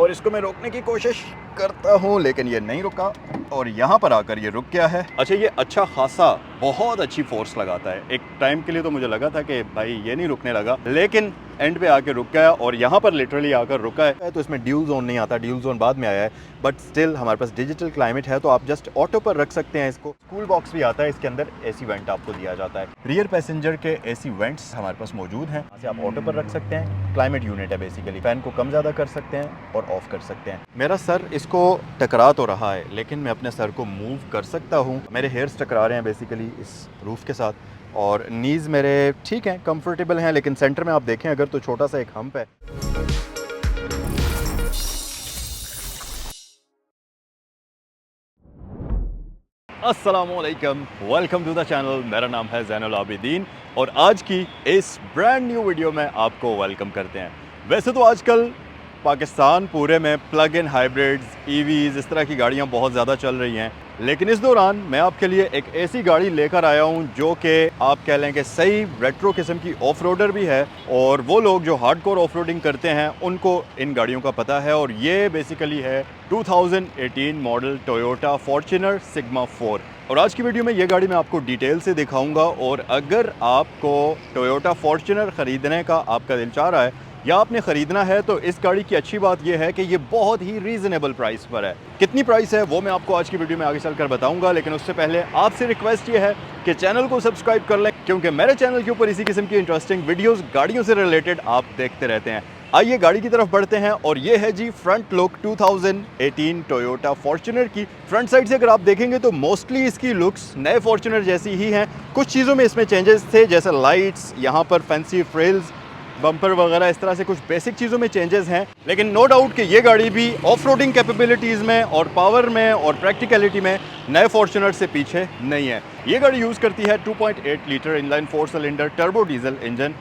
और इसको मैं रोकने की कोशिश करता हूँ लेकिन ये नहीं रुका और यहाँ पर आकर ये रुक गया है। अच्छा, ये अच्छा खासा बहुत अच्छी फोर्स लगाता है। एक टाइम के लिए तो मुझे लगा था कि भाई ये नहीं रुकने लगा, लेकिन एंड पे आके रुक गया और यहाँ पर लिटरली आकर रुका है। तो इसमें ड्यूल जोन नहीं आता, ड्यूल जोन बाद में आया है, बट स्टिल हमारे पास डिजिटल क्लाइमेट है तो आप जस्ट ऑटो पर रख सकते हैं इसको। कूल बॉक्स भी आता है, इसके अंदर एसी वेंट आपको दिया जाता है। रियर पैसेंजर के एसी वेंट्स हमारे पास मौजूद हैं, यहाँ से आप ऑटो पर रख सकते हैं। क्लाइमेट यूनिट है बेसिकली, फैन को कम ज़्यादा कर सकते हैं और ऑफ कर सकते हैं। मेरा सर इसको टकरा तो रहा है लेकिन मैं अपने सर को मूव कर सकता हूँ। मेरे हेयर्स टकरा रहे हैं बेसिकली इस रूफ के साथ और नीज़ मेरे ठीक हैं, कंफर्टेबल हैं, लेकिन सेंटर में आप देखें अगर तो छोटा सा एक हम्प है। अस्सलामुअलैकुम, वेलकम टू द चैनल। मेरा नाम है ज़ैनुल आबिदीन और आज की इस ब्रांड न्यू वीडियो में आपको वेलकम करते हैं। वैसे तो आजकल पाकिस्तान पूरे में प्लग इन हाइब्रिड्स, ईवीज़, इस तरह की गाड़ियां बहुत ज़्यादा चल रही हैं, लेकिन इस दौरान मैं आपके लिए एक ऐसी गाड़ी लेकर आया हूं जो कि आप कह लें कि सही रेट्रो किस्म की ऑफ रोडर भी है और वो लोग जो हार्डकोर ऑफ रोडिंग करते हैं उनको इन गाड़ियों का पता है। और ये बेसिकली है 2018 मॉडल टोयोटा फॉर्च्यूनर सिग्मा 4। और आज की वीडियो में ये गाड़ी मैं आपको डिटेल से दिखाऊंगा और अगर आपको टोयोटा फॉर्च्यूनर ख़रीदने का आपका दिल चाह रहा है या आपने ख़रीदना है तो इस गाड़ी की अच्छी बात यह है कि ये बहुत ही रीज़नेबल प्राइस पर है। कितनी प्राइस है वो मैं आपको आज की वीडियो में आगे चलकर बताऊंगा, लेकिन उससे पहले आपसे रिक्वेस्ट ये है कि चैनल को सब्सक्राइब कर लें क्योंकि मेरे चैनल के ऊपर इसी किस्म की इंटरेस्टिंग वीडियोस गाड़ियों से रिलेटेड आप देखते रहते हैं। आइए गाड़ी की तरफ बढ़ते हैं और ये है जी फ्रंट लुक 2018 टोयोटा फॉर्च्यूनर की। फ्रंट साइड से अगर आप देखेंगे तो मोस्टली इसकी लुक्स नए फॉर्च्यूनर जैसी ही हैं। कुछ चीज़ों में इसमें चेंजेस थे, जैसे लाइट्स, यहाँ पर फैंसी फ्रेल्स, बम्पर वगैरह, इस तरह से कुछ बेसिक चीज़ों में चेंजेस हैं, लेकिन नो डाउट कि ये गाड़ी भी ऑफ रोडिंग कैपेबिलिटीज़ में और पावर में और प्रैक्टिकलिटी में नए फॉर्च्यूनर से पीछे नहीं है। ये गाड़ी यूज़ करती है 2.8 litre inline 4 cylinder turbo diesel engine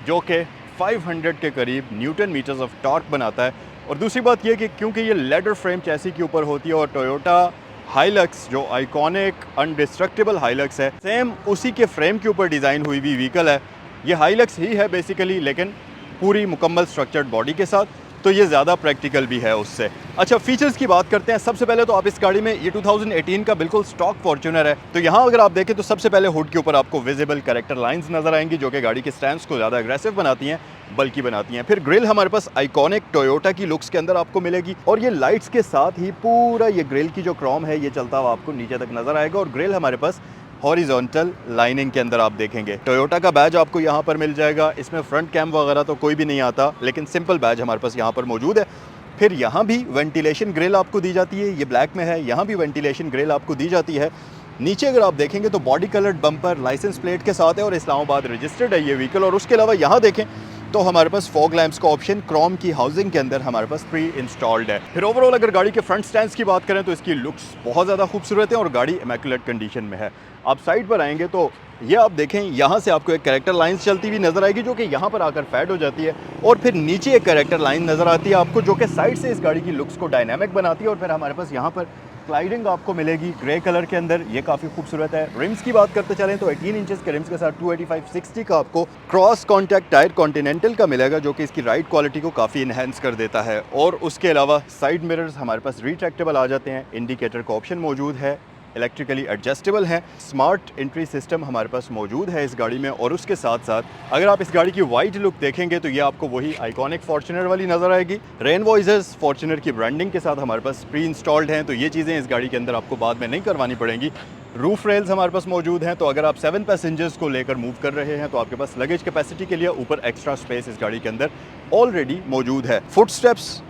जो कि 500 के करीब न्यूटन मीटर्स ऑफ टॉर्क बनाता है। और दूसरी बात यह कि क्योंकि ये लेडर फ्रेम चैसी के ऊपर होती है और टोयोटा हाइलक्स जो आइकॉनिक अनडिस्ट्रक्टेबल हाइलक्स है, सेम उसी के फ्रेम के ऊपर डिज़ाइन हुई हुई व्हीकल है। ये हाइलक्स ही है बेसिकली, लेकिन पूरी मुकम्मल स्ट्रक्चर्ड बॉडी के साथ, तो ये ज़्यादा प्रैक्टिकल भी है उससे। अच्छा, फीचर्स की बात करते हैं। सबसे पहले तो आप इस गाड़ी में, ये 2018 का बिल्कुल स्टॉक फॉर्च्यूनर है, तो यहाँ अगर आप देखें तो सबसे पहले हुड के ऊपर आपको विजिबल कैरेक्टर लाइंस नज़र आएंगी जो कि गाड़ी के स्टैंड्स को ज़्यादा एग्रेसिव बनाती हैं, बल्कि बनाती हैं। फिर ग्रिल हमारे पास आइकॉनिक टोयोटा की लुक्स के अंदर आपको मिलेगी और ये लाइट्स के साथ ही पूरा ये ग्रिल की जो क्रोम है ये चलता हुआ आपको नीचे तक नज़र आएगा। और ग्रिल हमारे पास हॉरिजॉन्टल लाइनिंग के अंदर आप देखेंगे। टोयोटा का बैज आपको यहाँ पर मिल जाएगा। इसमें फ्रंट कैम वगैरह तो कोई भी नहीं आता, लेकिन सिंपल बैज हमारे पास यहाँ पर मौजूद है। फिर यहाँ भी वेंटिलेशन ग्रिल आपको दी जाती है, ये ब्लैक में है, यहाँ भी वेंटिलेशन ग्रिल आपको दी जाती है। नीचे अगर आप देखेंगे तो body coloured bumper licence plate के साथ है और इस्लामाबाद रजिस्टर्ड है ये व्हीकल। और उसके अलावा यहाँ देखें तो हमारे पास फॉग लैंप्स का ऑप्शन क्रोम की हाउसिंग के अंदर हमारे पास प्री इंस्टॉल्ड है। फिर ओवरऑल अगर गाड़ी के फ्रंट स्टैंड्स की बात करें तो इसकी लुक्स बहुत ज़्यादा खूबसूरत है और गाड़ी इमैकुलेट कंडीशन में है। आप साइड पर आएंगे तो ये आप देखें, यहाँ से आपको एक कैरेक्टर लाइन्स चलती हुई नज़र आएगी जो कि यहाँ पर आकर फैड हो जाती है और फिर नीचे एक कैरेक्टर लाइन नज़र आती है आपको जो कि साइड से इस गाड़ी की लुक्स को डायनामिक बनाती है। और फिर हमारे पास यहाँ पर स्लाइडिंग आपको मिलेगी ग्रे कलर के अंदर, ये काफ़ी खूबसूरत है। रिम्स की बात करते चलें तो 18 इंचेस के रिम्स के साथ 285/60 का आपको क्रॉस कॉन्टैक्ट टायर कॉन्टिनेंटल का मिलेगा जो कि इसकी राइड क्वालिटी को काफ़ी इन्हेंस कर देता है। और उसके अलावा साइड मिरर्स हमारे पास रिट्रैक्टेबल आ जाते हैं, इंडिकेटर का ऑप्शन मौजूद है, इलेक्ट्रिकली एडजस्टेबल है, स्मार्ट एंट्री सिस्टम हमारे पास मौजूद है इस गाड़ी में। और उसके साथ साथ अगर आप इस गाड़ी की वाइड लुक देखेंगे तो ये आपको वही आइकॉनिक फॉर्च्यूनर वाली नज़र आएगी। रेन वॉइसर्स फॉर्च्यूनर की ब्रांडिंग के साथ हमारे पास प्री इंस्टॉल्ड हैं, तो ये चीज़ें इस गाड़ी के अंदर आपको बाद में नहीं करवानी पड़ेंगी। रूफ रेल्स हमारे पास मौजूद हैं, तो अगर आप 7 पैसेंजर्स को लेकर मूव कर रहे हैं तो आपके पास लगेज कैपेसिटी के लिए ऊपर एक्स्ट्रा स्पेस इस गाड़ी के अंदर ऑलरेडी मौजूद है। फुट स्टेप्स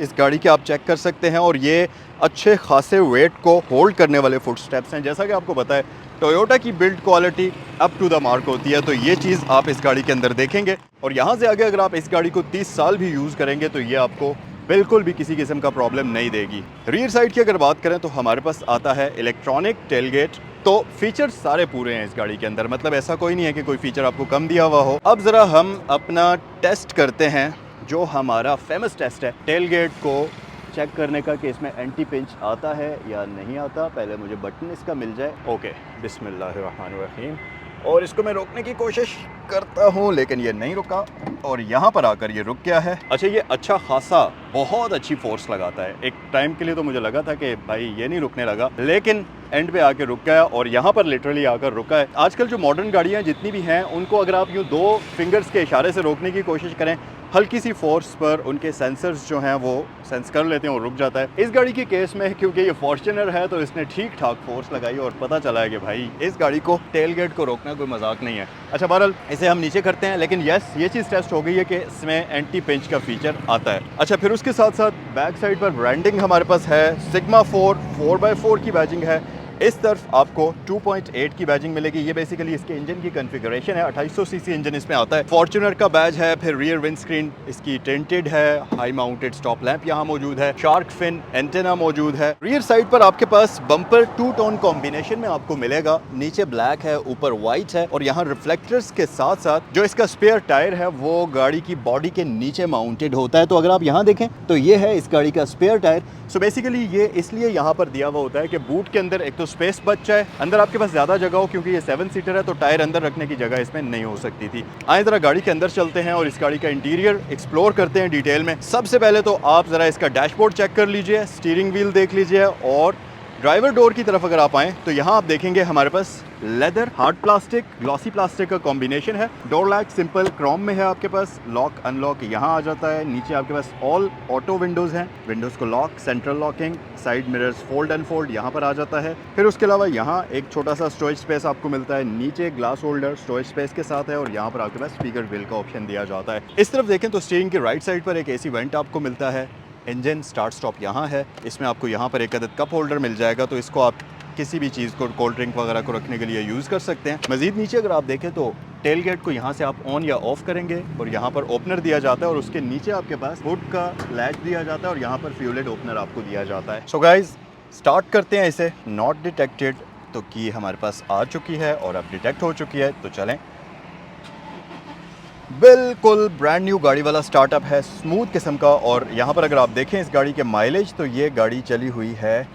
इस गाड़ी के आप चेक कर सकते हैं और ये अच्छे खासे वेट को होल्ड करने वाले फुट स्टेप्स हैं। जैसा कि आपको पता है टोयोटा की build quality up to the mark होती है, तो ये चीज़ आप इस गाड़ी के अंदर देखेंगे। और यहाँ से आगे अगर आप इस गाड़ी को 30 साल भी यूज़ करेंगे तो ये आपको बिल्कुल भी किसी किस्म का प्रॉब्लम नहीं देगी। रियर साइड की अगर बात करें तो हमारे पास आता है इलेक्ट्रॉनिक टेलगेट, तो फीचर्स सारे पूरे हैं इस गाड़ी के अंदर, मतलब ऐसा कोई नहीं है कि कोई फीचर आपको कम दिया हुआ हो। अब ज़रा हम अपना टेस्ट करते हैं, जो हमारा फेमस टेस्ट है टेलगेट को चेक करने का कि इसमें एंटी पिंच आता है या नहीं आता। पहले मुझे बटन इसका मिल जाए। ओके, बिस्मिल्लाहिर्रहमानिर्रहीम। और इसको मैं रोकने की कोशिश करता हूँ लेकिन ये नहीं रुका और यहाँ पर आकर ये रुक गया है। अच्छा, ये अच्छा खासा बहुत अच्छी फोर्स लगाता है। एक टाइम के लिए तो मुझे लगा था कि भाई ये नहीं रुकने लगा, लेकिन एंड पे आके रुक गया और यहाँ पर लिटरली आकर रुका है। आजकल जो मॉडर्न गाड़ियाँ जितनी भी हैं उनको अगर आप यूँ 2 फिंगर्स के इशारे से रोकने की कोशिश करें, हल्की सी फोर्स पर उनके सेंसर्स जो हैं वो सेंस कर लेते हैं और रुक जाता है। इस गाड़ी के केस में क्योंकि ये फॉर्च्यूनर है तो इसने ठीक ठाक फोर्स लगाई और पता चला है कि भाई इस गाड़ी को टेल गेट को रोकना कोई मजाक नहीं है। अच्छा, बहरहाल इसे हम नीचे करते हैं, लेकिन यस ये चीज़ टेस्ट हो गई है कि इसमें एंटी पिंच का फीचर आता है। अच्छा, फिर उसके साथ साथ बैक साइड पर ब्रांडिंग हमारे पास है, सिग्मा 4x4 की बैजिंग है। इस तरफ आपको 2.8 की बैजिंग मिलेगी। ये बेसिकली इसके इंजन की कॉन्फ़िगरेशन है। 2800 सीसी इंजन इसमें आता है। फॉर्च्यूनर का बैज है, फिर रियर विंड स्क्रीन इसकी टिंटेड है, हाई माउंटेड स्टॉप लैंप यहाँ मौजूद है, शार्क फिन एंटेना मौजूद है। रियर साइड पर आपके पास बम्पर 2 टोन कॉम्बिनेशन में आपको मिलेगा, नीचे ब्लैक है, ऊपर व्हाइट है और यहाँ रिफ्लेक्टर्स के साथ साथ जो इसका स्पेयर टायर है वो गाड़ी की बॉडी के नीचे माउंटेड होता है। तो अगर आप यहाँ देखें तो ये है इस गाड़ी का स्पेयर टायर। सो बेसिकली ये इसलिए यहाँ पर दिया हुआ होता है कि बूट के अंदर एक तो स्पेस बच जाए, अंदर आपके पास ज़्यादा जगह हो, क्योंकि ये 7 सीटर है तो टायर अंदर रखने की जगह इसमें नहीं हो सकती थी। आए ज़रा गाड़ी के अंदर चलते हैं और इस गाड़ी का इंटीरियर एक्सप्लोर करते हैं डिटेल में। सबसे पहले तो आप ज़रा इसका डैशबोर्ड चेक कर लीजिए, स्टीयरिंग व्हील देख लीजिए और ड्राइवर डोर की तरफ अगर आप आएँ तो यहाँ आप देखेंगे हमारे पास leather, hard plastic, glossy plastic का कॉम्बिनेशन है। डोर लैक सिंपल क्रोम में है आपके पास, लॉक अनलॉक यहाँ आ जाता है। नीचे आपके पास ऑल ऑटो विंडोज़ हैं, विंडोज़ को lock, central locking, side mirrors fold unfold यहाँ पर आ जाता है। फिर उसके अलावा यहाँ एक छोटा सा स्टोरेज स्पेस आपको मिलता है, नीचे ग्लास होल्डर स्टोरेज स्पेस के साथ है और यहाँ पर आपके पास स्पीकर बिल का ऑप्शन दिया जाता है। इस तरफ देखें तो स्टीयरिंग के राइट साइड पर एक एसी वेंट आपको मिलता है। इंजन स्टार्ट स्टॉप यहाँ है, इसमें आपको यहाँ पर एक अदद कप होल्डर मिल जाएगा, तो इसको आप किसी भी चीज़ को, कोल्ड ड्रिंक वगैरह को रखने के लिए यूज़ कर सकते हैं। मज़ीद नीचे अगर आप देखें तो टेल गेट को यहाँ से आप ऑन या ऑफ करेंगे और यहाँ पर ओपनर दिया जाता है और उसके नीचे आपके पास हुड का लैच दिया जाता है और यहाँ पर फ्यूलेड ओपनर आपको दिया जाता है। सो गाइज स्टार्ट करते हैं इसे। नॉट डिटेक्टेड तो की हमारे पास आ चुकी है और अब डिटेक्ट हो चुकी है, तो चलें। बिल्कुल ब्रांड न्यू गाड़ी वाला स्टार्टअप है, स्मूथ किस्म का। और यहाँ पर अगर आप देखें इस गाड़ी के माइलेज तो ये गाड़ी चली हुई है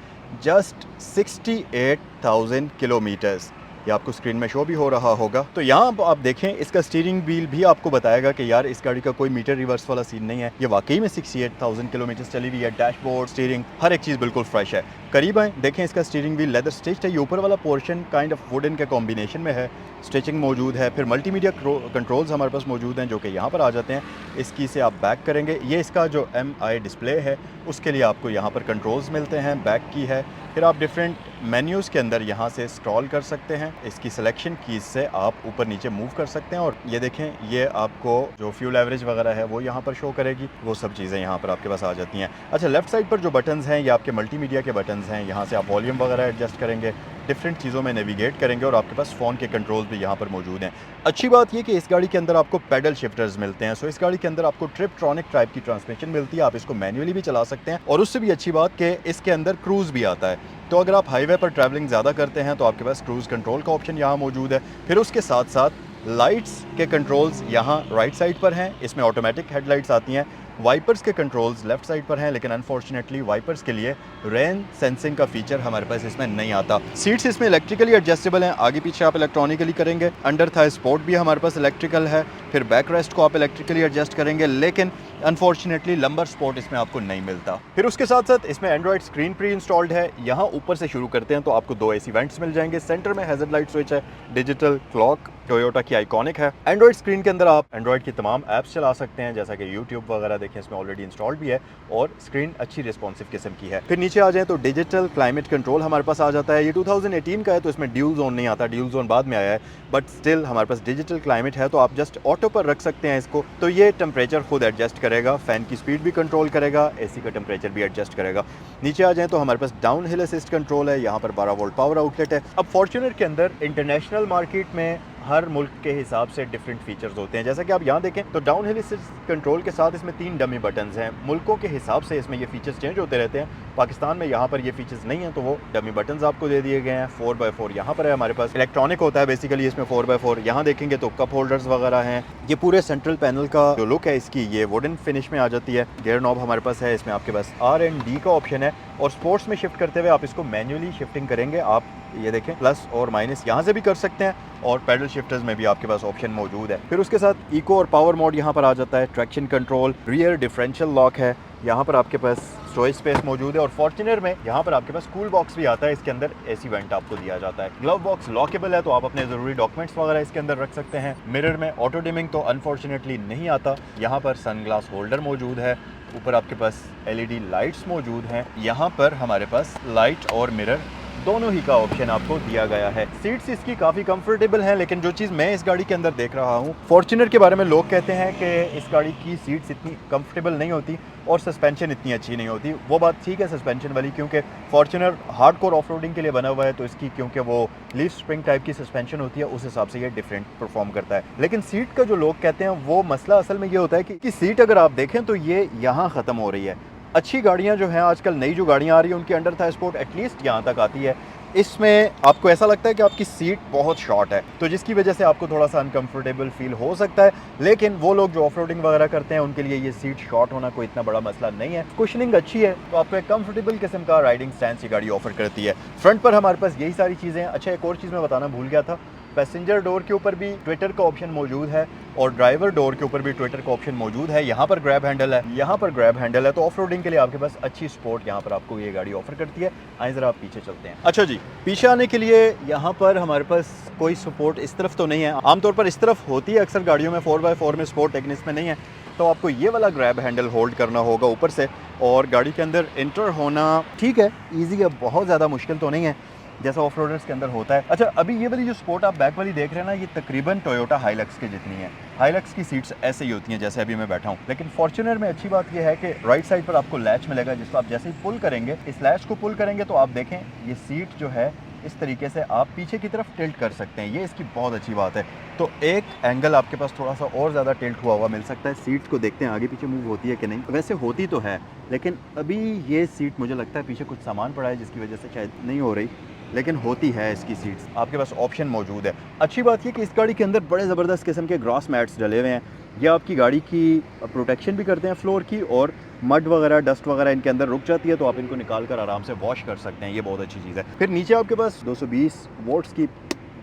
जस्ट 68,000 किलोमीटर्स। ये आपको स्क्रीन में शो भी हो रहा होगा। तो यहाँ आप देखें इसका स्टीयरिंग व्हील भी आपको बताएगा कि यार इस गाड़ी का कोई मीटर रिवर्स वाला सीन नहीं है, ये वाकई में 68,000 किलोमीटर्स चली हुई है। डैशबोर्ड, स्टीयरिंग, हर एक चीज़ बिल्कुल फ्रेश है। करीब आए देखें इसका स्टीयरिंग व्हील लेदर स्टिच्ड है, ये ऊपर वाला पोर्शन काइंड ऑफ वुडन के कॉम्बिनेशन में है, स्टिचिंग मौजूद है। फिर मल्टीमीडिया कंट्रोल्स हमारे पास मौजूद हैं जो कि यहाँ पर आ जाते हैं। इसकी से आप बैक करेंगे, ये इसका जो MI डिस्प्ले है उसके लिए आपको यहाँ पर कंट्रोल्स मिलते हैं, बैक की है। फिर आप डिफरेंट मेन्यूज़ के अंदर यहाँ से स्क्रॉल कर सकते हैं, इसकी सिलेक्शन कीज से आप ऊपर नीचे मूव कर सकते हैं। और ये देखें ये आपको जो फ्यूल एवरेज वगैरह है वो यहाँ पर शो करेगी, वो सब चीज़ें यहाँ पर आपके पास आ जाती हैं। अच्छा, लेफ्ट साइड पर जो बटन्स हैं ये आपके मल्टीमीडिया के बटन्स हैं, यहाँ से आप वॉल्यूम वगैरह एडजस्ट करेंगे, डिफरेंट चीज़ों में नेविगेट करेंगे और आपके पास फ़ोन के कंट्रोल्स भी यहाँ पर मौजूद हैं। अच्छी बात ये कि इस गाड़ी के अंदर आपको पैडल शिफ्टर्स मिलते हैं। सो इस गाड़ी के अंदर आपको ट्रिपट्रॉनिक टाइप की ट्रांसमिशन मिलती है, आप इसको मैन्युअली भी चला सकते हैं। और उससे भी अच्छी बात कि इसके अंदर क्रूज़ भी आता है, तो अगर आप हाईवे पर ट्रैवलिंग ज़्यादा करते हैं तो आपके पास क्रूज़ कंट्रोल का ऑप्शन यहाँ मौजूद है। फिर उसके साथ साथ लाइट्स के कंट्रोल्स यहाँ राइट साइड पर हैं, इसमें ऑटोमेटिक हेडलाइट्स आती हैं। वाइपर्स के कंट्रोल्स लेफ्ट साइड पर हैं, लेकिन अनफॉर्चुनेटली वाइपर्स के लिए रेन सेंसिंग का फीचर हमारे पास इसमें नहीं आता। सीट्स इसमें इलेक्ट्रिकली एडजस्टेबल हैं, आगे पीछे आप इलेक्ट्रॉनिकली करेंगे। अंडर थाई स्पोर्ट भी हमारे पास इलेक्ट्रिकल है। फिर बैक रेस्ट को आप इलेक्ट्रिकली एडजस्ट करेंगे, लेकिन अनफॉर्चुनेटली लंबर स्पोर्ट इसमें आपको नहीं मिलता। फिर उसके साथ साथ इसमें एंड्रॉइड स्क्रीन प्री इंस्टॉल्ड है। यहाँ ऊपर से शुरू करते हैं तो आपको 2 AC वेंट्स मिल जाएंगे, सेंटर में हैज़र्ड लाइट स्विच है, डिजिटल क्लॉक टोयोटा की आइकॉनिक है। एंड्रॉइड स्क्रीन के अंदर आप एंड्रॉइड की तमाम ऐप्स चला सकते हैं, जैसा कि यूट्यूब वगैरह देखें इसमें ऑलरेडी इंस्टॉल्ड भी है और स्क्रीन अच्छी रिस्पॉन्सिव किस्म की है। फिर नीचे आ जाए तो डिजिटल क्लाइमेट कंट्रोल हमारे पास आ जाता है। ये 2018 का है तो इसमें ड्यूल जोन नहीं आता, ड्यूल जोन बाद में आया है, बट स्टिल हमारे पास डिजिटल क्लाइमेट है तो आप जस्ट ऑटो पर रख सकते हैं इसको। तो ये टेम्परेचर खुद एडजस्ट करेगा, फ़ैन की स्पीड भी कंट्रोल करेगा, AC का टेम्परेचर भी एडजस्ट करेगा। नीचे आ जाए तो हमारे पास डाउन हिल असिस्ट कंट्रोल है, यहाँ पर 12 वोल्ट पावर आउटलेट है। अब फॉर्च्यूनर के अंदर इंटरनेशनल मार्केट में हर मुल्क के हिसाब से डिफरेंट फीचर्स होते हैं। जैसा कि आप यहाँ देखें तो डाउन हिल असिस्ट कंट्रोल के साथ इसमें 3 डमी बटन्स हैं। मुल्कों के हिसाब से इसमें ये फीचर्स चेंज होते रहते हैं। पाकिस्तान में यहाँ पर ये फीचर्स नहीं हैं तो वो डमी बटन्स आपको दे दिए गए हैं। 4x4 यहाँ पर है हमारे पास, इलेक्ट्रॉनिक होता है बेसिकली इसमें 4x4। यहाँ देखेंगे तो कप होल्डर्स वगैरह हैं। ये पूरे सेंट्रल पैनल का जो लुक है इसकी ये वुडन फिनिश में आ जाती है। गियर नॉब हमारे पास है, इसमें आपके पास R&D का ऑप्शन है और स्पोर्ट्स में शिफ्ट करते हुए आप इसको मैन्युअली शिफ्टिंग करेंगे। आप ये देखें प्लस और माइनस यहाँ से भी कर सकते हैं और पैडल शिफ्टर्स में भी आपके पास ऑप्शन मौजूद है। फिर उसके साथ इको और पावर मोड यहाँ पर आ जाता है, traction control, rear differential lock है, यहाँ पर आपके पास स्टोरेज स्पेस मौजूद है और फॉर्च्यूनर में यहाँ पर आपके पास कूल बॉक्स भी आता है। इसके अंदर एसी वेंट आपको दिया जाता है। ग्लव बॉक्स लॉकेबल है तो आप अपने ज़रूरी डॉक्यूमेंट्स वगैरह इसके अंदर रख सकते हैं। मिरर में ऑटो डिमिंग तो अनफॉर्चुनेटली नहीं आता। यहाँ पर सनग्लास होल्डर मौजूद है। ऊपर आपके पास LED लाइट्स मौजूद हैं। यहाँ पर हमारे पास लाइट और मिरर दोनों ही का ऑप्शन आपको दिया गया है। सीट्स इसकी काफ़ी कंफर्टेबल हैं, लेकिन जो चीज़ मैं इस गाड़ी के अंदर देख रहा हूँ, फॉर्च्यूनर के बारे में लोग कहते हैं कि इस गाड़ी की सीट्स इतनी कंफर्टेबल नहीं होती और सस्पेंशन इतनी अच्छी नहीं होती। वो बात ठीक है सस्पेंशन वाली, क्योंकि फॉर्च्यूनर हार्डकोर ऑफरोडिंग के लिए बना हुआ है, तो इसकी क्योंकि वो लीफ स्प्रिंग टाइप की सस्पेंशन होती है, उस हिसाब से ये डिफरेंट परफॉर्म करता है। लेकिन सीट का जो लोग कहते हैं वो मसला असल में ये होता है कि सीट अगर आप देखें तो ये यहाँ ख़त्म हो रही है। अच्छी गाड़ियाँ जो हैं आजकल, नई जो गाड़ियाँ आ रही हैं उनके अंडर था स्पोर्ट एटलीस्ट यहाँ तक आती है। इसमें आपको ऐसा लगता है कि आपकी सीट बहुत शॉर्ट है, तो जिसकी वजह से आपको थोड़ा सा अनकंफर्टेबल फील हो सकता है। लेकिन वो लोग जो ऑफरोडिंग वगैरह करते हैं उनके लिए ये सीट शॉर्ट होना कोई इतना बड़ा मसला नहीं है। कुशनिंग अच्छी है तो आपको एक कंफर्टेबल किस्म का राइडिंग स्टैंस ये गाड़ी ऑफर करती है। फ्रंट पर हमारे पास यही सारी चीज़ें हैं। अच्छा, एक और चीज़ मैं बताना भूल गया था, पैसेंजर डोर के ऊपर भी ट्विटर का ऑप्शन मौजूद है और ड्राइवर डोर के ऊपर भी ट्विटर का ऑप्शन मौजूद है। यहाँ पर ग्रैब हैंडल है, यहाँ पर ग्रैब हैंडल है, तो ऑफ रोडिंग के लिए आपके पास अच्छी सपोर्ट यहाँ पर आपको ये गाड़ी ऑफर करती है। आइए ज़रा आप पीछे चलते हैं। अच्छा जी, पीछे आने के लिए यहाँ पर हमारे पास कोई सपोर्ट इस तरफ तो नहीं है। आमतौर पर इस तरफ होती है अक्सर गाड़ियों में 4x4 में सपोर्ट, लेकिन इसमें नहीं है। तो आपको ये वाला ग्रैब हैंडल होल्ड करना होगा ऊपर से, और गाड़ी के अंदर इंटर होना ठीक है, ईजी है, बहुत ज़्यादा मुश्किल तो नहीं है जैसा ऑफ रोडर्स के अंदर होता है। अच्छा, अभी ये वाली जो स्पोर्ट आप बैक वाली देख रहे हैं ना, ये तकरीबन टोयोटा हाइलक्स के जितनी है। हाइलक्स की सीट्स ऐसे ही होती हैं जैसे अभी मैं बैठा हूँ, लेकिन फॉर्च्यूनर में अच्छी बात ये है कि राइट साइड पर आपको लैच मिलेगा, जिसको आप जैसे ही पुल करेंगे, इस लैच को पुल करेंगे तो आप देखें ये सीट जो है इस तरीके से आप पीछे की तरफ टिल्ट कर सकते हैं। ये इसकी बहुत अच्छी बात है। तो एक एंगल आपके पास थोड़ा सा और ज़्यादा टिल्ट हुआ मिल सकता है। सीट्स को देखते हैं आगे पीछे मूव होती है कि नहीं। वैसे होती तो है, लेकिन अभी ये सीट मुझे लगता है पीछे कुछ सामान पड़ा है जिसकी वजह से शायद नहीं हो रही, लेकिन होती है इसकी सीट्स। आपके पास ऑप्शन मौजूद है। अच्छी बात ये कि इस गाड़ी के अंदर बड़े ज़बरदस्त किस्म के ग्रास मैट्स डले हुए हैं। ये आपकी गाड़ी की प्रोटेक्शन भी करते हैं फ्लोर की, और मड वगैरह डस्ट वगैरह इनके अंदर रुक जाती है तो आप इनको निकाल कर आराम से वॉश कर सकते हैं। ये बहुत अच्छी चीज़ है। फिर नीचे आपके पास 220 वोल्ट्स की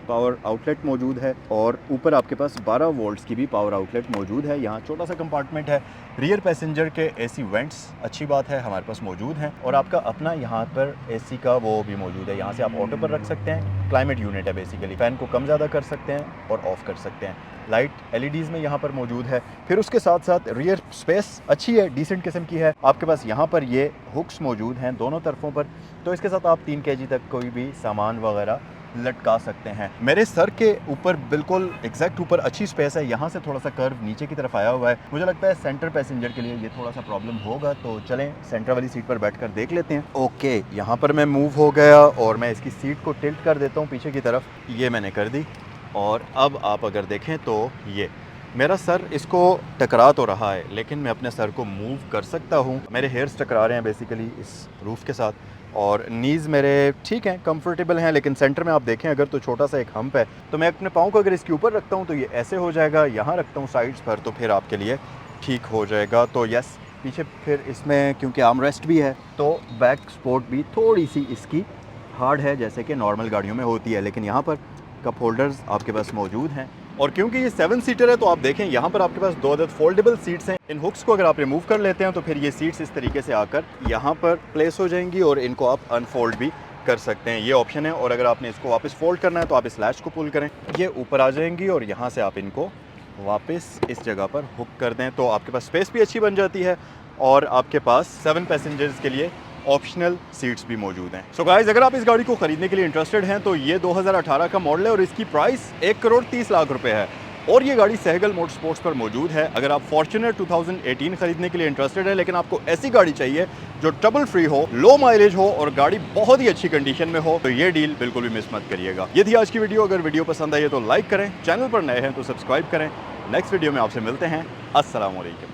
पावर आउटलेट मौजूद है और ऊपर आपके पास 12 वोल्ट्स की भी पावर आउटलेट मौजूद है। यहाँ छोटा सा कंपार्टमेंट है। रियर पैसेंजर के एसी वेंट्स अच्छी बात है हमारे पास मौजूद हैं, और आपका अपना यहाँ पर एसी का वो भी मौजूद है। यहाँ से आप ऑटो पर रख सकते हैं। क्लाइमेट यूनिट है बेसिकली, फ़ैन को कम ज़्यादा कर सकते हैं और ऑफ़ कर सकते हैं। लाइट LEDs में यहाँ पर मौजूद है। फिर उसके साथ साथ रियर स्पेस अच्छी है, डिसेंट किस्म की है। आपके पास यहाँ पर ये हुक्स मौजूद हैं दोनों तरफों पर, तो इसके साथ आप 3 kg तक कोई भी सामान वगैरह लटका सकते हैं। मेरे सर के ऊपर बिल्कुल एग्जैक्ट ऊपर अच्छी स्पेस है। यहाँ से थोड़ा सा कर्व नीचे की तरफ आया हुआ है। मुझे लगता है सेंटर पैसेंजर के लिए ये थोड़ा सा प्रॉब्लम होगा, तो चलें सेंटर वाली सीट पर बैठकर देख लेते हैं। ओके, यहाँ पर मैं मूव हो गया और मैं इसकी सीट को टिल्ट कर देता हूँ पीछे की तरफ। ये मैंने कर दी, और अब आप अगर देखें तो ये मेरा सर इसको टकरा तो रहा है, लेकिन मैं अपने सर को मूव कर सकता हूँ। मेरे हेयर्स टकरा रहे हैं बेसिकली इस रूफ़ के साथ, और नीज़ मेरे ठीक हैं, कंफर्टेबल हैं, लेकिन सेंटर में आप देखें अगर तो छोटा सा एक हम्प है। तो मैं अपने पाँव को अगर इसके ऊपर रखता हूँ तो ये ऐसे हो जाएगा, यहाँ रखता हूँ साइड्स पर तो फिर आपके लिए ठीक हो जाएगा। तो यस, पीछे फिर इसमें क्योंकि आर्म रेस्ट भी है तो बैक सपोर्ट भी थोड़ी सी इसकी हार्ड है जैसे कि नॉर्मल गाड़ियों में होती है, लेकिन यहाँ पर कप होल्डर्स आपके पास मौजूद हैं। और क्योंकि ये 7 सीटर है तो आप देखें यहाँ पर आपके पास 2 अदद फोल्डेबल सीट्स हैं। इन हुक्स को अगर आप रिमूव कर लेते हैं तो फिर ये सीट्स इस तरीके से आकर यहाँ पर प्लेस हो जाएंगी और इनको आप अनफोल्ड भी कर सकते हैं। ये ऑप्शन है। और अगर आपने इसको वापस फोल्ड करना है तो आप इस लैच को पुल करें, ये ऊपर आ जाएंगी और यहाँ से आप इनको वापस इस जगह पर हुक कर दें तो आपके पास स्पेस भी अच्छी बन जाती है, और आपके पास 7 पैसेंजर्स के लिए ऑप्शनल सीट्स भी मौजूद हैं। सो गाइस, अगर आप इस गाड़ी को खरीदने के लिए इंटरेस्टेड हैं तो ये 2018 का मॉडल है और इसकी प्राइस 1,30,00,000 रुपए है, और ये गाड़ी सहगल मोटर स्पोर्ट्स पर मौजूद है। अगर आप फॉर्च्यूनर 2018 खरीदने के लिए इंटरेस्टेड है, लेकिन आपको ऐसी गाड़ी चाहिए जो ट्रबल फ्री हो, लो माइलेज हो और गाड़ी बहुत ही अच्छी कंडीशन में हो, तो ये डील बिल्कुल भी मिस मत करिएगा। ये थी आज की वीडियो। अगर वीडियो पसंद आई है तो लाइक करें, चैनल पर नए हैं तो सब्सक्राइब करें। नेक्स्ट वीडियो में आपसे मिलते हैं। अस्सलाम वालेकुम।